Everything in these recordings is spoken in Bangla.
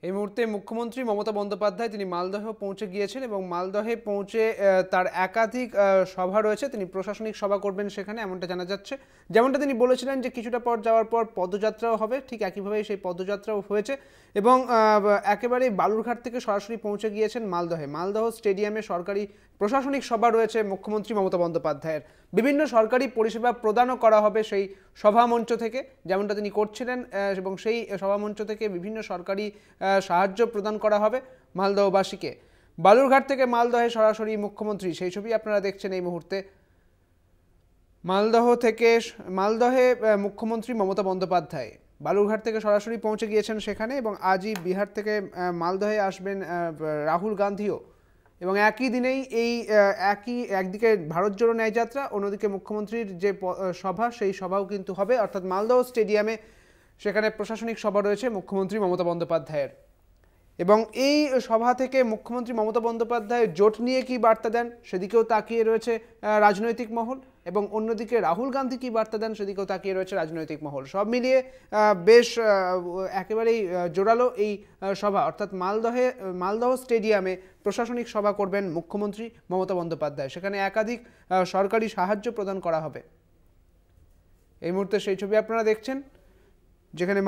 এই মুহূর্তে মুখ্যমন্ত্রী মমতা বন্দ্যোপাধ্যায় তিনি মালদহ পৌঁছে গিয়েছেন এবং মালদহে পৌঁছে তার একাধিক সভা রয়েছে। তিনি প্রশাসনিক সভা করবেন সেখানে, এমনটা জানা যাচ্ছে। যেমনটা তিনি বলেছিলেন যে কিছুটা পর যাওয়ার পর পদযাত্রাও হবে, ঠিক একইভাবে সেই পদযাত্রাও হয়েছে এবং একেবারে বালুরঘাট থেকে সরাসরি পৌঁছে গিয়েছেন মালদহে। মালদহ স্টেডিয়ামে সরকারি প্রশাসনিক সভা রয়েছে মুখ্যমন্ত্রী মমতা বন্দ্যোপাধ্যায়ের। বিভিন্ন সরকারি পরিষেবা প্রদানও করা হবে সেই সভামঞ্চ থেকে, যেমনটা তিনি করছিলেন, এবং সেই সভামঞ্চ থেকে বিভিন্ন সরকারি সাহায্য প্রদান করা হবে মালদহবাসীকে। বালুরঘাট থেকে মালদহে সরাসরি মুখ্যমন্ত্রী, সেই ছবি আপনারা দেখছেন এই মুহূর্তে। মালদহে মুখ্যমন্ত্রী মমতা বন্দ্যোপাধ্যায় বালুরঘাট থেকে সরাসরি পৌঁছে গিয়েছেন সেখানে এবং আজই বিহার থেকে মালদহে আসবেন রাহুল গান্ধীও। এবং একই দিনেই একদিকে ভারত জোড়ো ন্যায় যাত্রা, অন্যদিকে মুখ্যমন্ত্রীর যে সভা, সেই সভাও কিন্তু হবে, অর্থাৎ মালদহ স্টেডিয়ামে সেখানে প্রশাসনিক সভা রয়েছে মুখ্যমন্ত্রী মমতা বন্দ্যোপাধ্যায়ের। এবং এই সভা থেকে মুখ্যমন্ত্রী মমতা বন্দ্যোপাধ্যায় জোট নিয়ে কি বার্তা দেন সেদিকেও তাকিয়ে রয়েছে রাজনৈতিক মহল, এবং অন্যদিকে রাহুল গান্ধী কি বার্তা দেন সেদিকেও তাকিয়ে রয়েছে রাজনৈতিক মহল। সব মিলিয়ে বেশ একেবারেই জোরালো এই সভা, অর্থাৎ মালদহ স্টেডিয়ামে প্রশাসনিক সভা করবেন মুখ্যমন্ত্রী মমতা বন্দ্যোপাধ্যায়। সেখানে একাধিক সরকারি সাহায্য প্রদান করা হবে। এই মুহূর্তে সেই ছবি আপনারা দেখছেন, যেখানে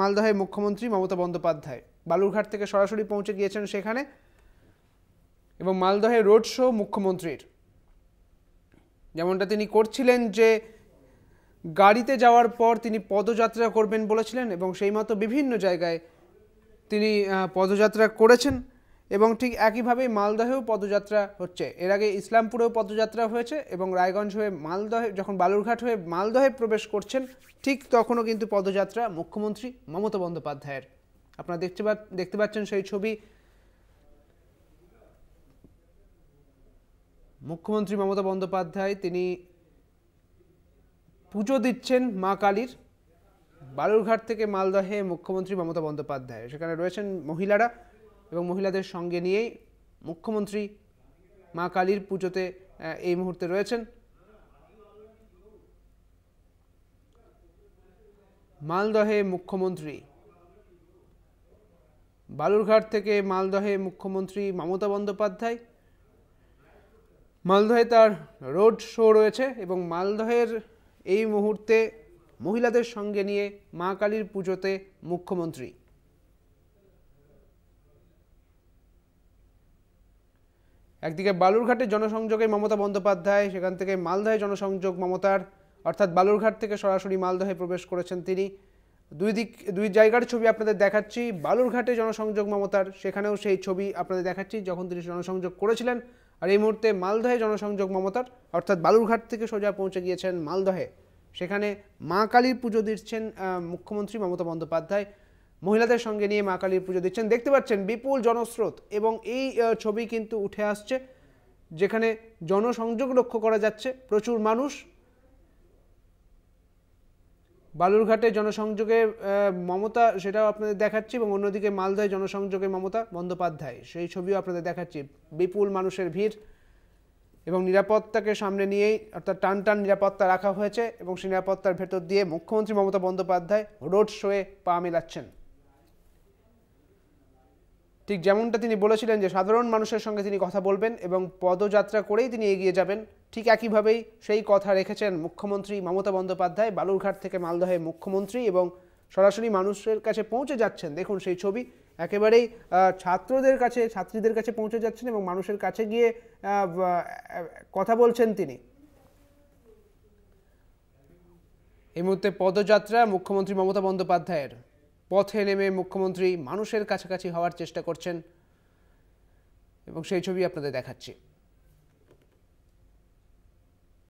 মালদহে মুখ্যমন্ত্রী মমতা বন্দ্যোপাধ্যায় বালুরঘাট থেকে সরাসরি পৌঁছে গিয়েছেন সেখানে, এবং মালদহে রোড শো মুখ্যমন্ত্রীর, যেমনটা তিনি করছিলেন যে গাড়িতে যাওয়ার পর তিনি পদযাত্রা করবেন বলেছিলেন, এবং সেই মতো বিভিন্ন জায়গায় তিনি পদযাত্রা করেছেন। এবং ঠিক একইভাবেই মালদহেও পদযাত্রা হচ্ছে। এর আগে ইসলামপুরেও পদযাত্রা হয়েছে, এবং রায়গঞ্জ হয়ে মালদহে, যখন বালুরঘাট হয়ে মালদহে প্রবেশ করছেন ঠিক তখনও কিন্তু পদযাত্রা মুখ্যমন্ত্রী মমতা বন্দ্যোপাধ্যায়ের। আপনারা দেখতে পাচ্ছেন সেই ছবি। মুখ্যমন্ত্রী মমতা বন্দ্যোপাধ্যায় তিনি পুজো দিচ্ছেন মা কালীর। বালুরঘাট থেকে মালদহে মুখ্যমন্ত্রী মমতা বন্দ্যোপাধ্যায়, সেখানে রয়েছেন মহিলারা, এবং মহিলাদের সঙ্গে নিয়েই মুখ্যমন্ত্রী মা কালীর পুজোতে এই মুহূর্তে রয়েছেন। মালদহে মুখ্যমন্ত্রী, বালুরঘাট থেকে মালদহে মুখ্যমন্ত্রী মমতা বন্দ্যোপাধ্যায়। মালদহে তার রোড শো রয়েছে, এবং মালদহের এই মুহূর্তে মহিলাদের সঙ্গে নিয়ে মা কালীর পুজোতে মুখ্যমন্ত্রী। একদিকে বালুরঘাটে জনসংযোগে মমতা বন্দ্যোপাধ্যায়, সেখান থেকে মালদহে জনসংযোগ মমতার, অর্থাৎ বালুরঘাট থেকে সরাসরি মালদহে প্রবেশ করেছেন তিনি। দুই জায়গার ছবি আপনাদের দেখাচ্ছি। বালুরঘাটে জনসংযোগ মমতার, সেখানেও সেই ছবি আপনাদের দেখাচ্ছি যখন তিনি জনসংযোগ করেছিলেন। আর এই মুহূর্তে মালদহে জনসংযোগ মমতার, অর্থাৎ বালুরঘাট থেকে সোজা পৌঁছে গিয়েছেন মালদহে। সেখানে মা কালীর পুজো দিচ্ছেন মুখ্যমন্ত্রী মমতা বন্দ্যোপাধ্যায়, মহিলাদের সঙ্গে নিয়ে মা কালীর পুজো দিচ্ছেন। দেখতে পাচ্ছেন বিপুল জনস্রোত, এবং এই ছবি কিন্তু উঠে আসছে যেখানে জনসংযোগ লক্ষ্য করা যাচ্ছে, প্রচুর মানুষ। বালুরঘাটে জনসংযোগে মমতা, সেটাও আপনাদের দেখাচ্ছি, এবং অন্যদিকে মালদহে জনসংযোগে মমতা বন্দ্যোপাধ্যায়, সেই ছবিও আপনাদের দেখাচ্ছি। বিপুল মানুষের ভিড়, এবং নিরাপত্তাকে সামনে নিয়েই, অর্থাৎ টান নিরাপত্তা রাখা হয়েছে, এবং সেই নিরাপত্তার ভেতর দিয়ে মুখ্যমন্ত্রী মমতা বন্দ্যোপাধ্যায় রোড শোয়ে পা মেলাচ্ছেন। ঠিক যেমনটা তিনি বলেছিলেন যে সাধারণ মানুষের সঙ্গে তিনি কথা বলবেন এবং পদযাত্রা করেই তিনি এগিয়ে যাবেন, ঠিক একইভাবেই সেই কথা রেখেছেন মুখ্যমন্ত্রী মমতা বন্দ্যোপাধ্যায়। বালুরঘাট থেকে মালদহে মুখ্যমন্ত্রী, এবং সরাসরি মানুষের কাছে পৌঁছে যাচ্ছেন। দেখুন সেই ছবি, একেবারেই ছাত্রীদের কাছে পৌঁছে যাচ্ছেন, এবং মানুষের কাছে গিয়ে কথা বলছেন তিনি। এই মুহূর্তে পদযাত্রা মুখ্যমন্ত্রী মমতা বন্দ্যোপাধ্যায়ের। পথে নেমে মুখ্যমন্ত্রী মানুষের কাছাকাছি হওয়ার চেষ্টা করছেন, এবং সেই ছবি আপনাদের দেখাচ্ছি।